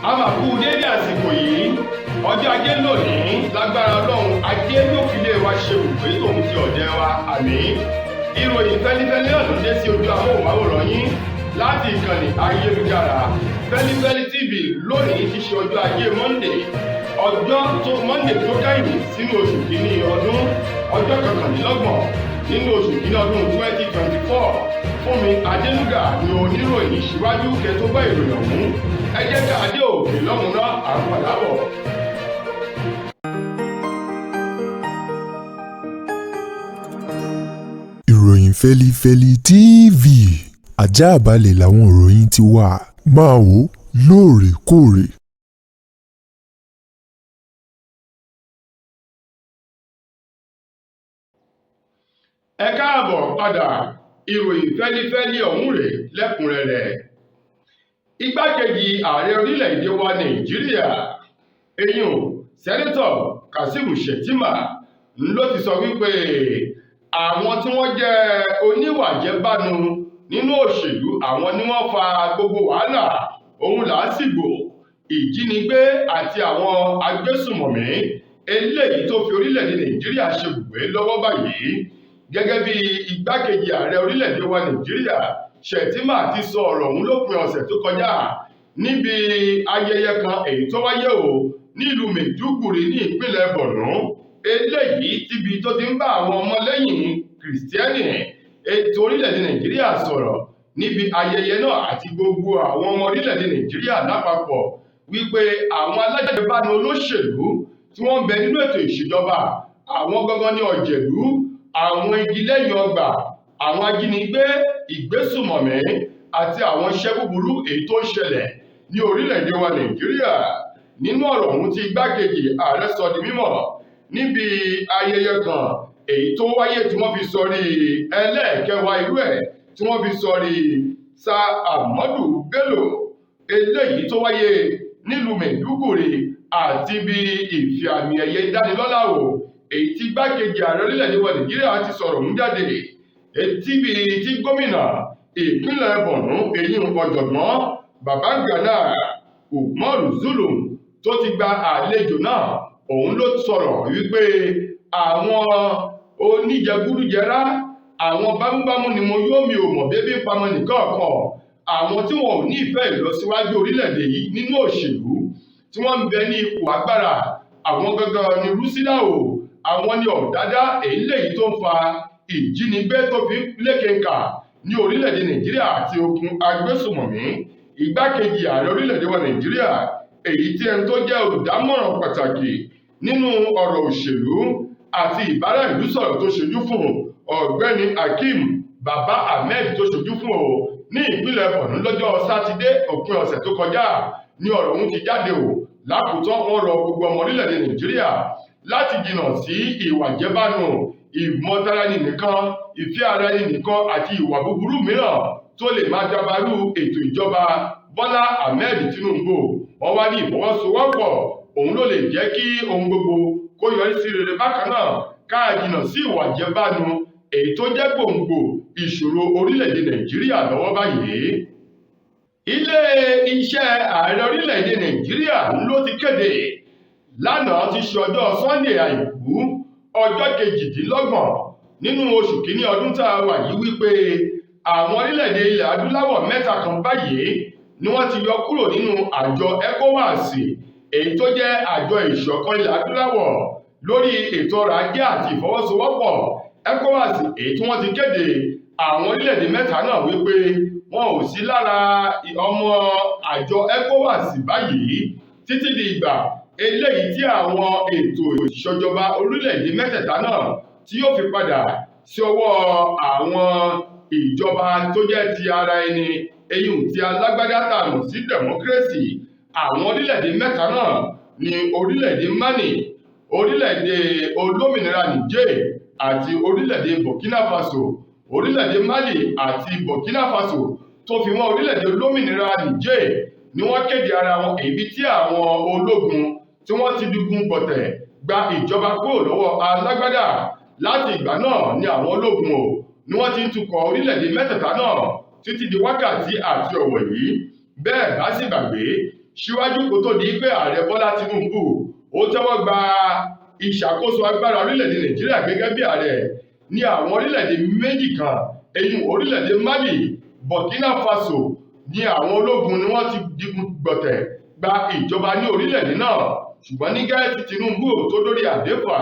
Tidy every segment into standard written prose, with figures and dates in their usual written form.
a máa kú dédé àsìkò yìí ọjọ́ ajé lónìí lágbára ọlọ́run ajé ló fi lé wa ṣe òpè tòun ti ọ̀dẹ̀ wa àmín. ìròyìn fẹ́lifẹ́li náà ló dé sí ojú amóhùnmáwòrán yín láti ìkànnì ayélujára Feli-feli TV lónìí ti ṣe ọjọ́ ajé Monday tó kẹ́yìn sínú oṣù kìíní ọdún ọjọ́ kọkànlélọ́gbọ̀n nínú oṣù kìíní ọdún 2024 Fúnmi Adénúgà ni oníròyìn síwájú kẹtó bá ìròyìn ọ̀hún ẹ jẹ́ ká adé òkè lọ́hùn náà àwọn àlábọ̀. ìròyìn Feli-feli TV àjààbálẹ̀ làwọn ìròyìn ti wà máa wò lóòrèkóòrè. ẹ káàbọ̀ padà ìròyìn Feli-feli ọ̀hún rèé lẹ́kùnrẹ́rẹ́. Igbakeji ààrẹ orílẹ̀-èdè wa Nijiria eyín sẹ́nitọ̀ Kashim Shettima ló ti sọ wípé àwọn tí wọ́n jẹ́ oníwàjẹbánu nínú òṣèlú àwọn ni wọ́n fa gbogbo wàhálà ohun làásìgbò ìjínigbé àti àwọn agbésùmọ̀mí eléyìí tó fi orílẹ̀-èdè Nàìjíríà ṣe bùgbé lọ́wọ́ báyìí. Gẹ́gẹ́ bí igbákejì ààrẹ orílẹ̀-èdè wa Nàìjíríà Shettima ti sọ ọ̀rọ̀ ọ̀hún lópin ọ̀sẹ̀ tó kọjá níbi ayẹyẹ kan èyí tó wáyé nílùú Maiduguri ní ìpínlẹ̀ Borno eléyìí tíbi tó ti ń bá àwọn ọmọlẹ́yìn kìrìsìtẹ́nì ètò orílẹ̀-èdè Nàìjíríà sọ̀rọ̀ níbi ayẹyẹ náà àti gbogbo àwọn ọmọ orílẹ̀-èdè Nàìjíríà lápapọ̀ wípé àwọn alájẹbánu olóṣèlú tí wọ́n ń bẹ nínú ètò ìṣèjọba àwọn gangan ní ọ̀jẹ̀lú àwọn igi lẹ́yìn ọgbà àwọn ajínigbé ìgbésùmọ̀mí àti àwọn iṣẹ́ búburú èyí tó ń ṣẹlẹ̀ ní orílẹ̀-èdè wa Nàìjíríà. Nínú ọ̀rọ̀ ọ̀hún tí igbákejì ààrẹ sọ di mímọ̀ níbi ayẹyẹ kan èyí tó wáyé tí wọ́n fi sọrí ẹlẹ́ẹ̀kẹwàá irú ẹ̀ tí wọ́n fi sọrí Sir Ahmadu Bello eléyìí tó wáyé nílùú Maiduguri àti bí ìfi àmì ẹ̀yẹ ìdánilọ́lá èyí tí igbákejì ààrẹ orílẹ̀-èdè wa Nàìjíríà ti sọ̀rọ̀ ń jáde tíbi tí gómìnà ìpínlẹ̀ Borno eyín ọ̀jọ̀gbọ́n Babangana Umar Zulum tó ti gba àlejò náà òun ló sọ̀rọ̀ wípé àwọn oníjẹgúdújẹrá àwọn bámúbámú ni mo yóò mi ò mọ̀ bébí ń pamọ́ nìkan kan àwọn tí wọn ò ní ìfẹ́ ìlọsíwájú orílẹ̀-èdè yìí nínú òṣèlú tí wọ́n ń bẹ ní ipò agbára àwọn gangan ni rúsídà àwọn ni ọ̀dádá eléyìí tó ń fa ìjínigbé tó fi lékenkà ní orílẹ̀-èdè Nàìjíríà àti ogun agbésùmọ̀mí. Igbákejì ààrẹ orílẹ̀-èdè wa Nàìjíríà èyí tí ẹni tó jẹ́ olùdámọ̀ràn pàtàkì nínú ọ̀rọ̀ òṣèlú àti ìbára ìlú sọ̀rọ̀ tó ṣojú fún ọ̀gbẹ́ni Hakeem Baba Ahmed tó ṣojú fún ní ìpínlẹ̀ Borno lọ́jọ́ Sátidé òpin ọ̀sẹ̀ tó kọjá ní ọ̀rọ̀ ọ̀hún ti jáde lákòótán wọ́n rọ gbogbo ọmọ orílẹ̀-èdè Nàìjíríà láti jìnnà sí ìwà jẹbánu ìmọ̀tara ẹni nìkan ìfẹ́ ara ẹni nìkan àti ìwà búburú mìíràn tó lè máa dabarú ètò ìjọba Bọ́lá Ahmed Tinubu. Wọ́n wá ní ìfọwọ́sowọ́pọ̀ òun ló lè jẹ́ kí ohun gbogbo kó yọrí sí rere bákan náà ká jìnnà sí ìwà jẹbánu èyí tó jẹ́ gbòǹgbò ìṣòro orílẹ̀-èdè Nàìjíríà lọ́wọ́ báyìí. Ilé iṣẹ́ ààrẹ orílẹ̀-èdè Nàìjíríà ló ti kéde lánàá ti ṣe ọjọ́ Sunday àìkú ọjọ́ kejìdínlọ́gbọ̀n nínú oṣù kìíní ọdún tá a wà yìí wípé àwọn orílẹ̀-èdè ilẹ̀ adúláwọ̀ mẹ́ta kan báyìí ni wọ́n ti yọ kúrò nínú àjọ ECOWAS èyí tó jẹ́ àjọ ìṣọ̀kan ilẹ̀ adúláwọ̀ lórí ètò ọrọ̀ ajé àti ìfọwọ́sowọ́pọ̀ ECOWAS èyí tí wọ́n ti kéde àwọn orílẹ̀-èdè mẹ́ta náà wípé wọn ò sí lára ọmọ àjọ ECOWAS báyìí títí di ìgbà eléyìí tí àwọn ètò ìṣèjọba orílẹ̀-èdè mẹ́tẹ̀ẹ̀ta náà tí yóò fi padà sí ọwọ́ àwọn ìjọba tó jẹ́ ti ara ẹni eyín tí alágbádá tààmù sí democracy. Àwọn orílẹ̀-èdè mẹ́ta náà ní orílẹ̀-èdè Mali orílẹ̀-èdè olómìnira Niger àti orílẹ̀-èdè Burkina Faso. Orílẹ̀-èdè Mali àti Burkina Faso tó fi mọ́ orílẹ̀-èdè olómìnira Niger ni wọ́n kéde ara wọn èyí tí àwọn ológun tí wọ́n ti digun bọ̀tẹ̀ gba ìjọba kúrò lọ́wọ́ alágbádá. Láti ìgbà náà ni àwọn ológun ni wọ́n ti ń tukọ̀ orílẹ̀-èdè mẹ́tẹ̀ẹ̀ta náà títí di wákàtí àti ọ̀wọ̀ yìí. Bẹ́ẹ̀ bá sì gbàgbé síwájú kó tó di pé ààrẹ Bọ́lá Tinubu ó tẹ́wọ́ gba ìṣàkóso agbára orílẹ̀-èdè Nàìjíríà gẹ́gẹ́ bí ààrẹ ní àwọn orílẹ̀-èdè méjì kan èyí orílẹ̀-èdè Mali, Burkina Faso ní àwọn ológun ni wọ́n ti digun gbọ̀tẹ̀ gba ìjọba ní orílẹ̀-èdè náà, ṣùgbọ́n ní gẹ́gẹ́ tí Tinubu tó dórí àlééfà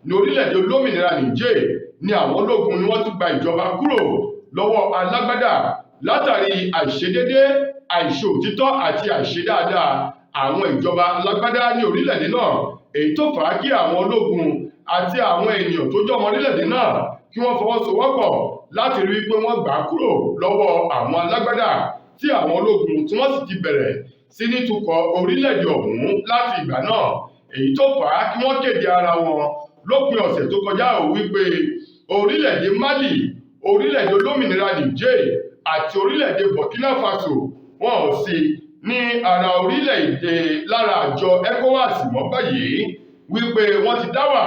ní orílẹ̀-èdè olómìnira Niger ní àwọn ológun ni wọ́n tún gba ìjọba kúrò lọ́wọ́ alágbádá látàrí àìṣedédé, àìṣòtítọ́ àti àìṣedáadáa àwọn ìjọba alágbádá ní orílẹ̀-èdè náà, èyí tó fà á kí àwọn ológun àti àwọn ènìyàn tó jọmọ orílẹ̀-èdè náà kí wọ́n fọwọ́sowọ́pọ̀ láti rí pé wọ́n gbà á kúrò lọ́wọ́ àwọn alágbádá tí àwọn ológun tí wọ́n sì ti bẹ̀rẹ̀ sí ní tukọ̀ orílẹ̀-èdè ọ̀hún láti ìgbà náà, èyí tó fà á kí wọ́n kéde ara wọn lópin ọ̀sẹ̀ tó kọjá wípé orílẹ̀-èdè Mali, orílẹ̀-èdè olómìnira Niger àti orílẹ̀-èdè Burkina Faso wọn ò sí ní ara orílẹ̀-èdè lára àjọ ECOWAS mọ́ báyìí, wípé wọ́n ti dá wà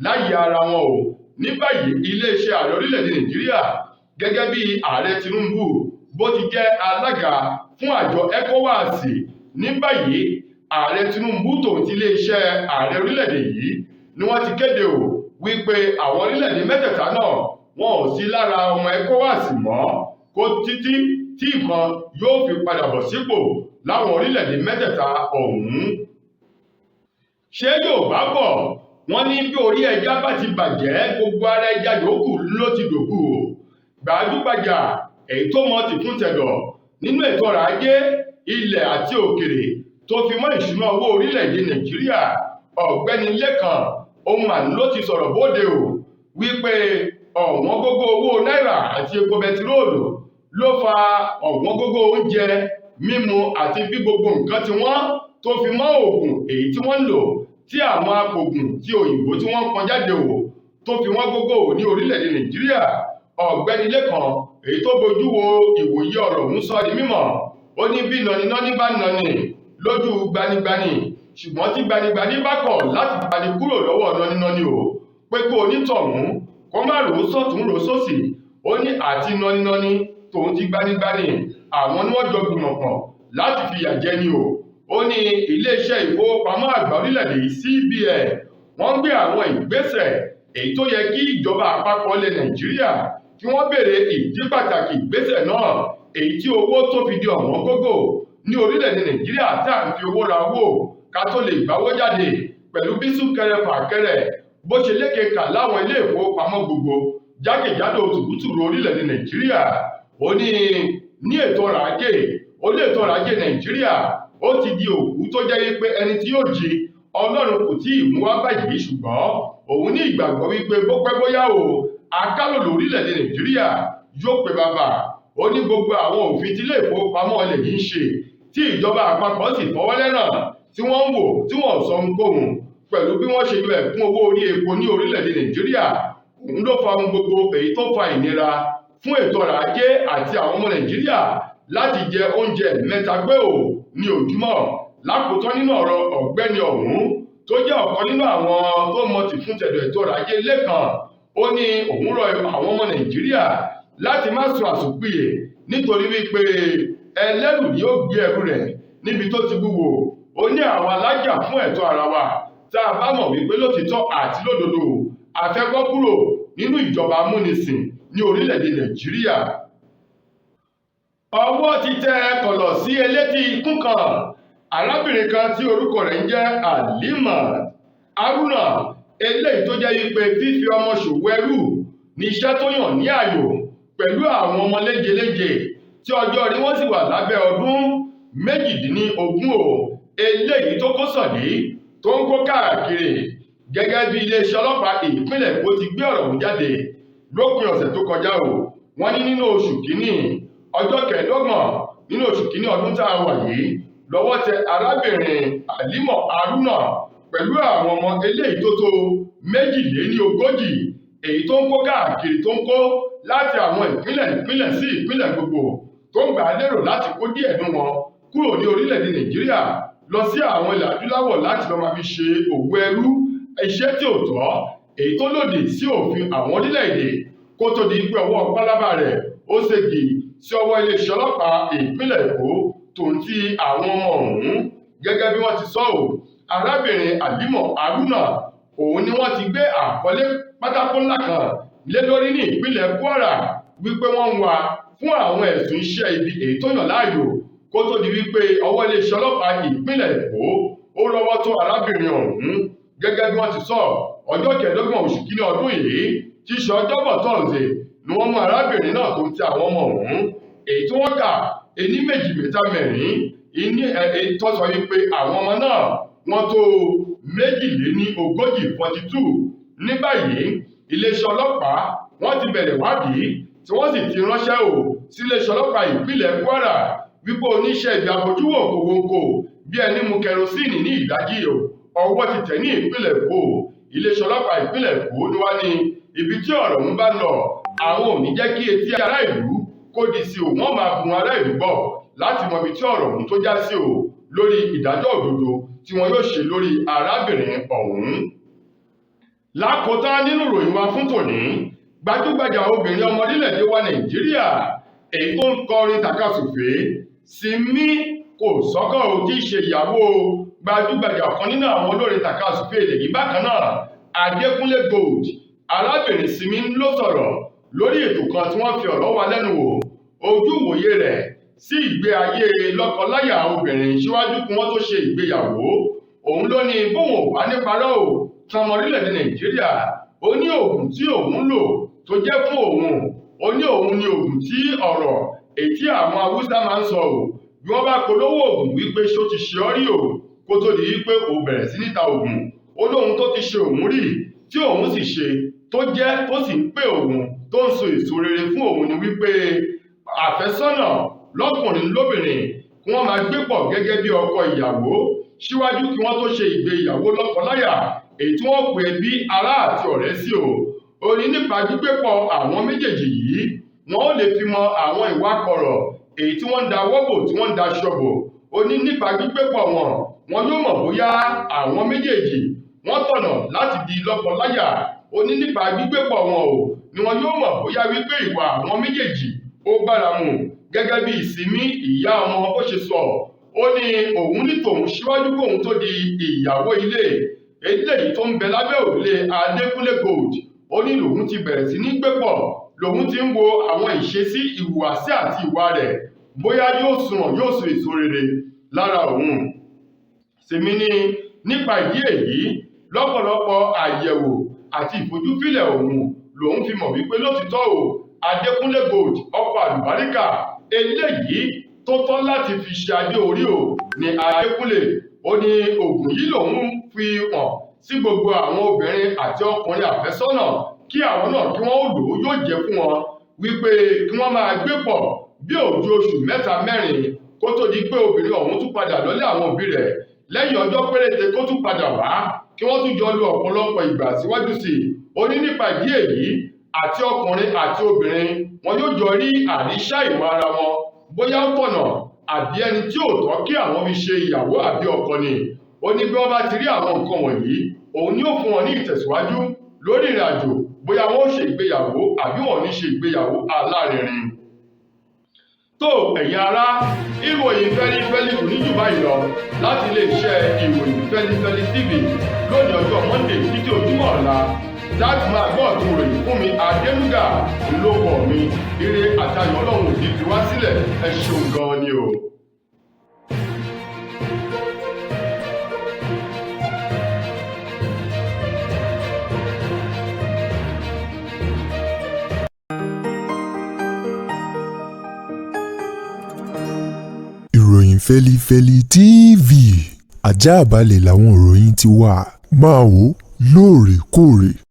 láyé ara wọn o. Ní báyìí iléeṣẹ́ ààrẹ orílẹ̀-èdè Nàìjíríà gẹ́gẹ́ bí ààrẹ Tinubu bó ti jẹ́ alága fún àjọ ECOWAS, ní báyìí ààrẹ Tinubu tòun ti iléeṣẹ́ ààrẹ orílẹ̀-èdè yìí ni wọ́n ti kéde o wípé àwọn orílẹ̀-èdè mẹ́tẹ̀ẹ̀ta náà wọn ò sí lára ọmọ ECOWAS mọ́ kó títí tí nǹkan yóò fi padà bọ̀ sípò láwọn orílẹ̀-èdè mẹ́tẹ̀ẹ̀ta ọ̀hún. Ṣé Yorùbá bọ̀ wọ́n ní bí orí ẹja bá ti bàjẹ́ gbogbo ara ẹja yòókù ló ti dòkú o. Gbajúgbajà èyí tó mọ tìfún tẹ̀dọ̀ nínú ètò ọrọ̀ ajé ilẹ̀ àti òkèrè tó fi mọ́ ìṣúná owó orílẹ̀-èdè Nàìjíríà, ọ̀gbẹ́ni Lékan Ohun ló ti sọ̀rọ̀ bóde o wípé ọ̀wọ́n gógó owó náírà àti epo bẹtiróòlù ló fa ọ̀wọ́n gógó oúnjẹ mímu àti bí gbogbo nǹkan tí wọ́n tó fi mọ́ oògùn èyí tí wọ́n ń lò tí àwọn apògùn tí òyìnbó tí wọ́n pọn jáde wò tó fi wọ́n gógó ní orílẹ̀-èdè Nàìjíríà. Ọ̀gbẹ́ni Lékan èyí tó bojú wo ìwòye ọ̀rọ̀ ọ̀hún sọ di mímọ̀, ó ní bí nani bá nani lójú gbanigbani, ṣùgbọ́n tí gbanigbani bá kọ̀ láti gbani kúrò lọ́wọ́ nani o, pé kó onítọ̀hún kó má rò ó sọ̀tún rò ó sósì, ó ní àti nani tòun ti gbanigbani àwọn ni wọ́n jọ gbìmọ̀ pọ̀ láti fìyà jẹ ni o. Ó ní iléeṣẹ́ ìfowópamọ́ àgbà orílẹ̀-èdè CBN wọ́n gbé àwọn ìgbésẹ̀ èyí tó yẹ kí ìjọba àpapọ̀ ilẹ̀ Nàìjíríà kí wọ́n béèrè ìdí pàtàkì ìgbésẹ̀ náà, èyí tí owó tó fi di ọ̀wọ́n gógó ní orílẹ̀-èdè Nàìjíríà tí à ń fi owó ra owó ká tó lè gbáwó jáde pẹ̀lú bí súnkẹrẹ fàkẹrẹ bó ṣe lékeka láwọn ilé ìfowópamọ́ gbogbo jákèjádò tùbútùrú orílẹ̀-èdè Nàìjíríà. Ó ní ètò ọrọ̀ ajé Nàìjíríà ó ti di òkú tó jẹ́ pé ẹni tí yóò jí Ọlọ́run kò tí ì mú wá báyìí, ṣùgbọ́n òun ní ìgbàgbọ́ wípé bó pẹ́ bóyá o akálò lórílẹ̀-èdè Nàìjíríà yóò pé bàbá. Ó ní gbogbo àwọn òfin tí ilé ìfowópamọ́ ilẹ̀ yìí ń ṣe tí ìjọba àpapọ̀ sì fọwọ́ lẹ́ràn tí wọ́n ń wò tí wọ́n sọ ohunkóhun pẹ̀lú bí wọ́n ṣe yọ ẹ̀kún owó orí epo ní orílẹ̀-èdè Nàìjíríà, òun ló fa ohun gbogbo èyí tó fa ìnira fún ètò ọrọ̀ ajé àti àwọn ọmọ Nàìjíríà láti jẹ oúnjẹ mẹ́ta gbé o ní ojúmọ́. Lákòótán nínú ọ̀rọ̀ ọ̀gbẹ́ni ọ̀hún tó jẹ́ ọ̀kan nínú àwọn tó mọ tìfún tẹ̀dọ̀ ètò ọrọ̀ ajé Lékan, ó ní òun rọ àwọn ọmọ Nàìjíríà láti má sùn àsùnpìyè nítorí wípé ẹlẹ́rù ni ó gbé ẹrù rẹ̀ níbi tó ti wúwo. Ó ní àwọn alájà fún ẹ̀tọ́ ara wa tá a bá mọ̀ wípé lótìtọ́ àti lódodo a fẹ́ bọ́ kúrò nínú ìjọba amúnisìn ní orílẹ̀-èdè Nàìjíríà. Ọwọ́ ti tẹ kọ̀lọ̀ sí elétí ikún kan, arábìnrin kan tí orúkọ rẹ̀ ń jẹ́ Halima Haruna, eléyìí tó jẹ́ wípé fífi ọmọ ṣòwò ẹrú ní iṣẹ́ tó yàn ní ààyò pẹ̀lú àwọn ọmọ léjeléje tí ọjọ́ orí wọn sì wà lábẹ́ ọdún 18 o, eléyìí tó kó sọ̀dí tó ń kó káàkiri. Gẹ́gẹ́ bí iléeṣẹ́ ọlọ́pàá ìpínlẹ̀ Èkó ti gbé ọ̀rọ̀ ọ̀hún jáde lópin ọ̀sẹ̀ tó kọjá o, wọ́n ní nínú oṣù kìíní ọjọ́ 25 nínú oṣù kìíní ọdún tá a wà yìí lọ́wọ́ tẹ arábìnrin Halima Haruna pẹ̀lú àwọn ọmọ eléyìí tó tó 42 èyí tó ń kó káàkiri tó ń kó láti àwọn ìpínlẹ̀ sí ìpínlẹ̀ gbogbo tó ń gbà lérò láti kó díẹ̀ nínú wọn kúrò ní orílẹ̀-èdè Nàìjíríà lọ sí àwọn ilẹ̀ adúláwọ̀ láti lọ máa fi ṣe òwò ẹrú, iṣẹ́ tí ò tọ́ èyí tó lòdì sí òfin àwọn orílẹ̀-èdè kó tó di pé ọwọ́ pálábá rẹ̀ ó ségi sí ọwọ́ iléeṣẹ́ ọlọ́pàá ìpínlẹ̀ Èkó tòun ti àwọn ọmọ ọ̀hún. gẹ́gẹ́ bí wọ́n ti sọ ọ́ arábìnrin Àlímọ̀ Haruna òun ni wọ́n ti gbé àkọlé pátákó ńlá kan lé lórí ní ìpínlẹ̀ Kwara wípé wọ́n ń wá fún àwọn ẹ̀sùn iṣẹ́ ibi èyí tó yàn láàyò kó tó di wípé ọwọ́ iléeṣẹ́ ọlọ́pàá ìpínlẹ̀ Èkó ó rọ́wọ́ tó arábìnrin ọ̀hún gẹ́gẹ́ bí wọ́n ti sọ ọjọ́ 15 oṣù kínní ọdún yìí tí í ṣe ọjọ́bọ̀ tọ́sídẹ̀ẹ́ ni wọ́n mú arábìnrin náà tó ń ti àwọn ọmọ ọ̀hún èyí tí wọ́n kà ení méjì mẹ́ta mẹ́rin èyí tó sọ wípé àwọn ọmọ náà wọ́n tó 42 42. Ní báyìí iléeṣẹ́ ọlọ́pàá wọ́n ti bẹ̀rẹ̀ wádìí tí wọ́n sì ti ránṣẹ́ sí iléeṣẹ́ ọlọ́pàá ìpínlẹ̀ Kwara wípé oníṣẹ́ ibi àbójúwò kòwòkò bí ẹni mu kẹrosíìnì ní ìdájí ọwọ́ ti tẹ̀ ní ìpínlẹ̀ Èkó. Iléeṣẹ́ ọlọ́pàá ìpínlẹ̀ Èkó ni wá ní ibi tí ọ̀rọ̀ ń bá lọ àwọn ò ní jẹ́ kí etí ará ìlú kó di sí wọ́n máa bun ará ìlú gbọ́ láti mọ ibi tí ọ̀rọ̀ ọ̀hún tó já sí lórí ìdájọ́ òdodo tí wọn yóò ṣe lórí arábìnrin ọ̀hún. Lákòótán nínú ìròyìn wa fún tòní, gbajúgbajà obìnrin ọmọ orílẹ̀-èdè wa Nàìjíríà èyí tó ń kọrin tàkasùfé Simi Kòsọ́kọ́ tí í ṣe ìyàwó gbajúgbajà kan nínú àwọn olórin tàkasùfé ilẹ̀ yìí bákan náà Adékúnlé Gold. Arábìnrin Simi ló sọ̀rọ̀ lórí ètò kan tí wọ́n fi ọ̀rọ̀ wá lẹ́nu wò ojú ìwòye rẹ̀ sí ìgbé ayé lọ́kọláya obìnrin síwájú kí wọ́n tó ṣe ìgbéyàwó. Òun ló ní bóun ò bá ní parọ́ tọmọ orílẹ̀-èdè Nàìjíríà ó ní oògùn tí òun lò tó jẹ́ fún òun ó ní òun ní oògùn tí ọ̀rọ̀ èyí àwọn Haúsá máa ń sọ bí wọ́n bá polówó oògùn wípé ṣó ti ṣe ọ́ rí kó tó di wípé ó bẹ̀rẹ̀ sí níta oògùn ó lóhun tó ti ṣe òun rí tí òun sì ṣe tó jẹ́ tó sì ń pè òun tó ń so èso rere fún òun ni wípé àfẹ́sọ́nà lọ́kùnrin lóbìnrin kí wọ́n máa gbé pọ̀ gẹ́gẹ́ bí ọkọ ìyàwó síwájú kí wọ́n tó ṣe ìgbéyàwó lọ́kọláya èyí tí wọ́n pè bí ará àti ọ̀rẹ́ sí ó ní nípa gbígbépọ̀ àwọn méjèèjì yìí wọ́n ó lè fi mọ àwọn ìwà kọ̀rọ̀ èyí tí wọ́n ń da wọ́bò tí wọ́n ń da ṣọ́bò ó ní nípa gbígbépọ̀ wọn yóò mọ̀ bóyá àwọn méjèèjì wọ́n tọ̀nà láti di lọ́kọláya ó ní nípa gbígbépọ̀ wọn ni wọn yóò mọ̀ bóyá wípé ìwà àwọn méjèèjì ó báramu gẹ́gẹ́ bí Simi ìyá ọmọ ó ṣe sọ ó ní òun ní tòun síwájú kóun tó di ìyàwó ilé eléyìí tó ń bẹ lábẹ́ òrùlé Adékúnlé Gold ó ní lòun ti bẹ̀rẹ̀ sí ní gbépọ̀ lòun ti ń wo àwọn ìṣesí ìhùwàsí àti ìwà rẹ̀ bóyá yóò sunwọ̀n yóò so èso rere lára òun. Simi ní nípa ìdí èyí lọ́pọ̀lọpọ̀ àyẹ̀wò àti ìfojúfilẹ̀ òun lòun fi mọ̀ wípé lótìtọ́ Adékúnlé Gold ọkọ àlùbáríkà eléyìí tó tọ́ láti fi ṣe adé orí ní Adékúnlé ó ní oògùn yìí lòun fi hàn sí gbogbo àwọn obìnrin àti ọkùnrin àfẹ́sọ́nà kí àwọn náà kí wọ́n lò ó yóò jẹ́ fún wọn wípé kí wọ́n máa gbé pọ̀ bí òjò oṣù 3-4 kó tó di pé obìnrin ọ̀hún tún padà lọ́lé àwọn òbí rẹ̀ lẹ́yìn ọjọ́ péréte kó tún padà wá kí wọ́n tún jọ lo ọ̀pọ̀lọpọ̀ ìgbà síwájú sí ó ní nípa ìdí èyí àti ọkùnrin àti obìnrin wọn yóò jọ rí àríṣà ìwà ara wọn bóyá ó tọ̀nà àbí ẹni tí ò tọ́ kí àwọn fi ṣe ìyàwó àbí ọkọ ni ó ní bí wọ́n bá ti rí àwọn nǹkan wọ̀nyí òun ni ó fún wọn ní ìtẹ̀síwájú lórí ìrìn àjò bóyá wọn ó ṣe ìgbéyàwó àbí wọn ò ní ṣe ìgbéyàwó alárinrin. tó ẹ̀yin ará ìròyìn Feli-feli kò ní jù báyìí lọ láti iléeṣẹ́ ìròyìn Feli-feli TV lónìí ọjọ́ Monday títí ojúmọ́ ọ̀la láti máa gbọ́ ọ̀tún ròyìn fún mi Adénúgà ńlọ́pọ̀ mi ire àtayọ̀ Ọlọ́run òdì fi wá sílẹ̀ ẹ ṣeun gan ni o. Ìròyìn Feli-feli TV àjààbálẹ̀ làwọn ìròyìn ti wà máa wò lóòrèkóòrè.